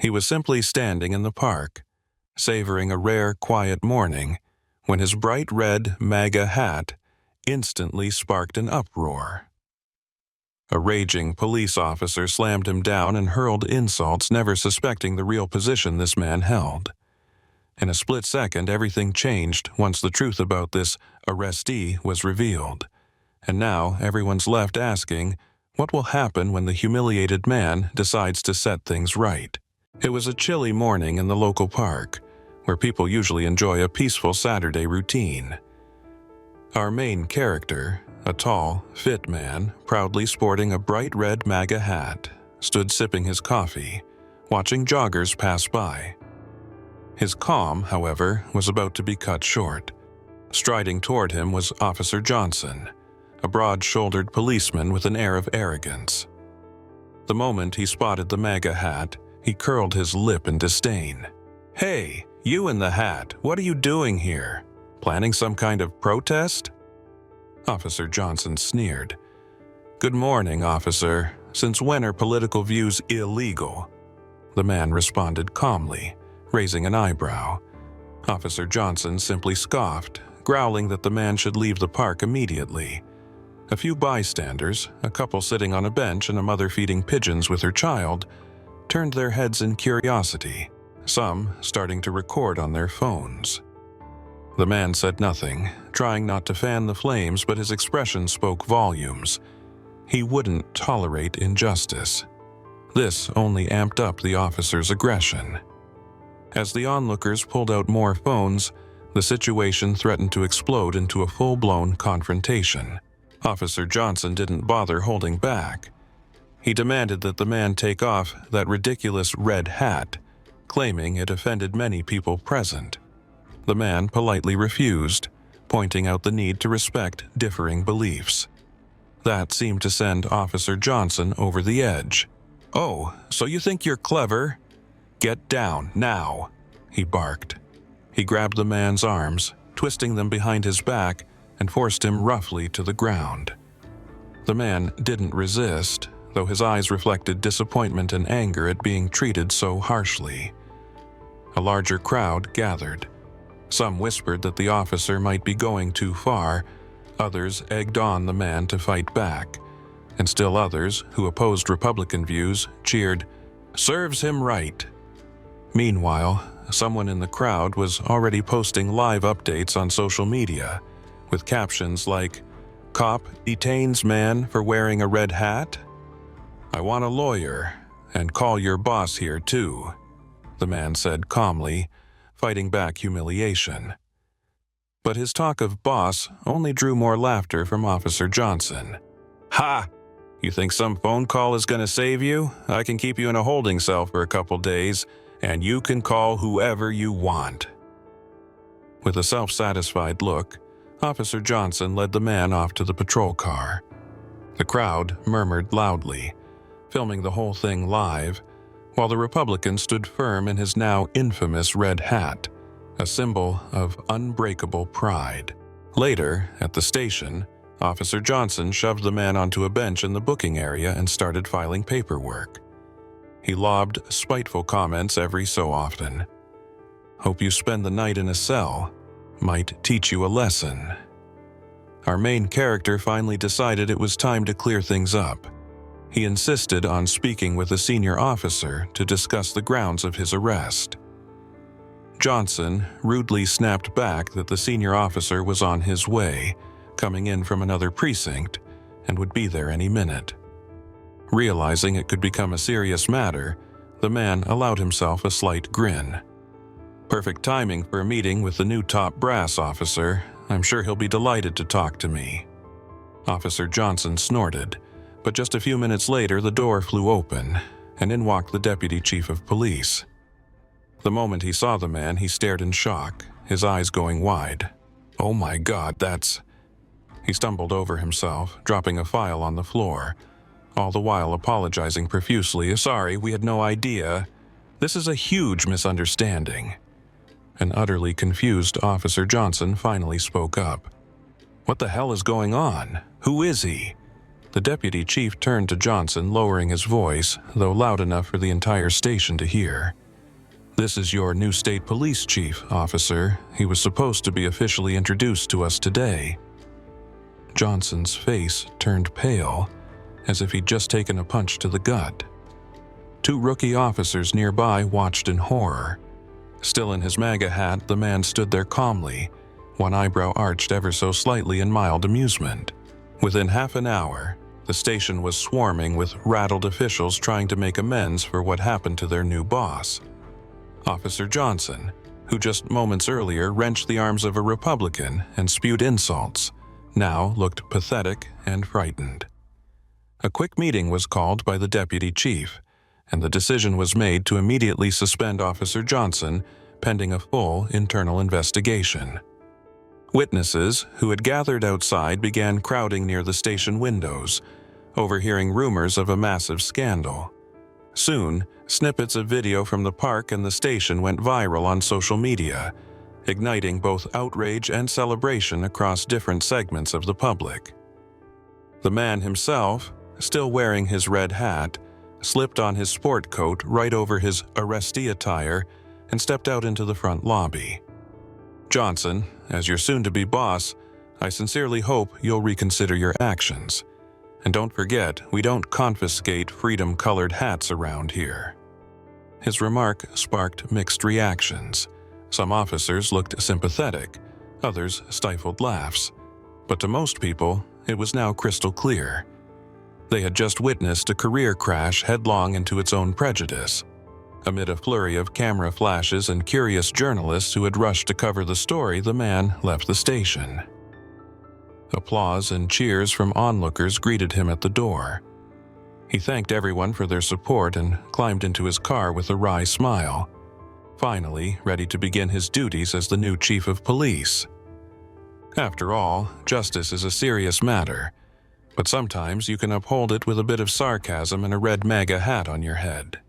He was simply standing in the park, savoring a rare, quiet morning, when his bright red MAGA hat instantly sparked an uproar. A raging police officer slammed him down and hurled insults, never suspecting the real position this man held. In a split second, everything changed once the truth about this arrestee was revealed. And now everyone's left asking, what will happen when the humiliated man decides to set things right? It was a chilly morning in the local park, where people usually enjoy a peaceful Saturday routine. Our main character, a tall, fit man, proudly sporting a bright red MAGA hat, stood sipping his coffee, watching joggers pass by. His calm, however, was about to be cut short. Striding toward him was Officer Johnson, a broad-shouldered policeman with an air of arrogance. The moment he spotted the MAGA hat, he curled his lip in disdain. "Hey, you in the hat, what are you doing here? Planning some kind of protest?" Officer Johnson sneered. "Good morning, officer. Since when are political views illegal?" The man responded calmly, raising an eyebrow. Officer Johnson simply scoffed, growling that the man should leave the park immediately. A few bystanders, a couple sitting on a bench and a mother feeding pigeons with her child, turned their heads in curiosity, some starting to record on their phones. The man said nothing, trying not to fan the flames, but his expression spoke volumes. He wouldn't tolerate injustice. This only amped up the officer's aggression. As the onlookers pulled out more phones, the situation threatened to explode into a full-blown confrontation. Officer Johnson didn't bother holding back. He demanded that the man take off that ridiculous red hat, claiming it offended many people present. The man politely refused, pointing out the need to respect differing beliefs. That seemed to send Officer Johnson over the edge. "Oh, so you think you're clever? Get down, now," he barked. He grabbed the man's arms, twisting them behind his back, and forced him roughly to the ground. The man didn't resist, though his eyes reflected disappointment and anger at being treated so harshly. A larger crowd gathered. Some whispered that the officer might be going too far, others egged on the man to fight back, and still others, who opposed Republican views, cheered, "Serves him right." Meanwhile, someone in the crowd was already posting live updates on social media, with captions like, "Cop detains man for wearing a red hat? I want a lawyer, and call your boss here too," the man said calmly, fighting back humiliation. But his talk of boss only drew more laughter from Officer Johnson. "Ha! You think some phone call is going to save you? I can keep you in a holding cell for a couple days, and you can call whoever you want." With a self-satisfied look, Officer Johnson led the man off to the patrol car. The crowd murmured loudly, filming the whole thing live, while the Republican stood firm in his now infamous red hat, a symbol of unbreakable pride. Later, at the station, Officer Johnson shoved the man onto a bench in the booking area and started filing paperwork. He lobbed spiteful comments every so often. "Hope you spend the night in a cell. Might teach you a lesson." Our main character finally decided it was time to clear things up. He insisted on speaking with a senior officer to discuss the grounds of his arrest. Johnson rudely snapped back that the senior officer was on his way, coming in from another precinct, and would be there any minute. Realizing it could become a serious matter, the man allowed himself a slight grin. "Perfect timing for a meeting with the new top brass officer. I'm sure he'll be delighted to talk to me." Officer Johnson snorted, but just a few minutes later the door flew open, and in walked the deputy chief of police. The moment he saw the man, he stared in shock, his eyes going wide. "Oh my God, that's..." He stumbled over himself, dropping a file on the floor, all the while apologizing profusely. "Sorry, we had no idea. This is a huge misunderstanding." An utterly confused Officer Johnson finally spoke up. "What the hell is going on? Who is he?" The deputy chief turned to Johnson, lowering his voice, though loud enough for the entire station to hear. "This is your new state police chief, officer. He was supposed to be officially introduced to us today." Johnson's face turned pale, as if he'd just taken a punch to the gut. Two rookie officers nearby watched in horror. Still in his MAGA hat, the man stood there calmly, one eyebrow arched ever so slightly in mild amusement. Within half an hour, the station was swarming with rattled officials trying to make amends for what happened to their new boss. Officer Johnson, who just moments earlier wrenched the arms of a Republican and spewed insults, now looked pathetic and frightened. A quick meeting was called by the deputy chief, and the decision was made to immediately suspend Officer Johnson pending a full internal investigation. Witnesses who had gathered outside began crowding near the station windows, overhearing rumors of a massive scandal. Soon, snippets of video from the park and the station went viral on social media, igniting both outrage and celebration across different segments of the public. The man himself, still wearing his red hat, slipped on his sport coat right over his arrestee attire and stepped out into the front lobby. "Johnson, as your soon-to-be boss, I sincerely hope you'll reconsider your actions. And don't forget, we don't confiscate freedom-colored hats around here." His remark sparked mixed reactions. Some officers looked sympathetic, others stifled laughs. But to most people, it was now crystal clear. They had just witnessed a career crash headlong into its own prejudice. Amid a flurry of camera flashes and curious journalists who had rushed to cover the story, the man left the station. Applause and cheers from onlookers greeted him at the door. He thanked everyone for their support and climbed into his car with a wry smile, finally ready to begin his duties as the new chief of police. After all, justice is a serious matter, but sometimes you can uphold it with a bit of sarcasm and a red MAGA hat on your head.